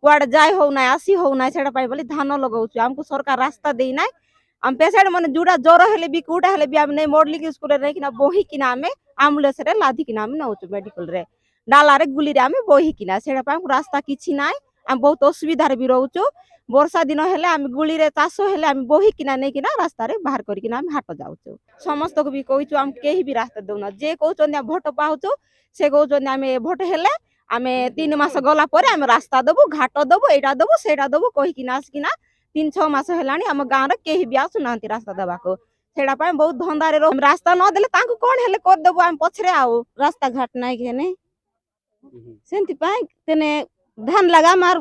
कुआड़े जाय हो ना आसी हो ना सेटा पाई बोली धान लगाउछु हमको सरकार रास्ता देई ना हम पेशेंट माने जुड़ा ज्वर हेले भी कुटा हेले भी हम नहीं मॉडलिंग स्कूल रे किना बोही किना हमें एम्बुलेंस रे लादी किना हम नउछु मेडिकल रे डाला रे गुली रे हमें बोही किना सेटा पाई रास्ता किछि नाय हम बहुत असुविधा रे भी रहउछु वर्षा दिन हेले हम गुली रे चाष हेले हम बोही किना नहीं किना रास्ता रे बाहर करी किना हम हाट जाउछु समस्त को भी कहिछु हम केही भी रास्ता दउना जे कहउछन भोट पाउछु से कहउछन हमें भोट हेले आमे 3 मास गला परे आमे रास्ता दबु घाट दबु एटा दबु सेटा दबु कहि किना आसकिना 3-6 मास हेलानी हम गाँव रे केही भी आसुनांती रास्ता दबाको सेटा पाए बहुत धंदा रे रास्ता न देले तांको कोन हेले कर दबु हम पछरे आउ रास्ता घाट नाही घेने सेंति पाए तेने धान लगा मार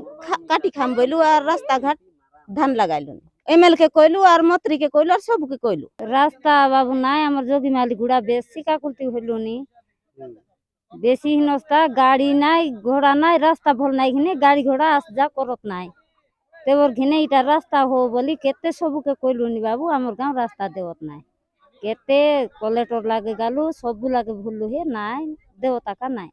काटी खाम बोलू और रास्ता घाट धान लगाइलु एमएल के कोइलु और मंत्री के कोइलु और सब के कोइलु रास्ता बाबू नाय हमर जोगी माली गुड़ा बेसी का कुलती होलुनी बेसी हिनस्ता गाड़ी नाई घोड़ा नाई रास्ता भल नाई घिने गाड़ी घोड़ा आस जा करत नाई तेवर घिने इटा रास्ता हो बोली केते सबु के कोइलुनी बाबू हमर गांव रास्ता देवत नाई केते कलेक्टर लागे गालु सबु लागे भुलु हे नाई देवता का नाई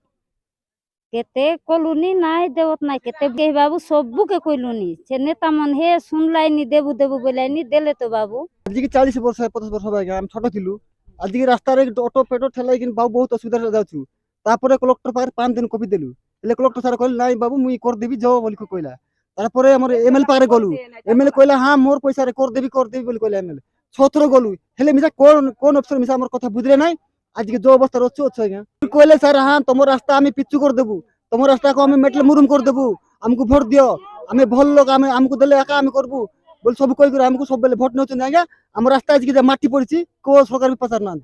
केते कोलुनी नाई देवत नाई केते के बाबू सबु के कोइलुनी से नेता मन हे सुनलाइनी देबु देबु बोलाइनी देले तो बाबू आज की 40 वर्ष 50 वर्ष बागे हम छोट थिलु आज की रास्ता रे ऑटो पेटो ठेलाई किन बाबू बहुत असुविधा रे जाउछु तापरे कलेक्टर पार 5 दिन कपि देलु ले कलेक्टर सर कहल नाही बाबू मुई कर देबी जो बोली को कहला तारपरे हमर एमएल पारे गलु एमएल कहला हां मोर पैसा रे कर देबी बोली कहला एमएल छथरो गलु हेले मिसा कोन ऑप्शन मिसा हमर कथा बुझले नाही आज के जो अवस्था रछु अच्छा कहले सर हां तमो रास्ता हम पिच्चू कर देबू तमो रास्ता को हम मेटल मुरुम कर देबू हमको वोट दियो हमें भल लोग हमें हमको देले एका हम करबू बोल सब कोई हमको सब बेले वोट नउछ आज्ञा हम रास्ता आज के माटी पड़ची को सरकार भी पसार ना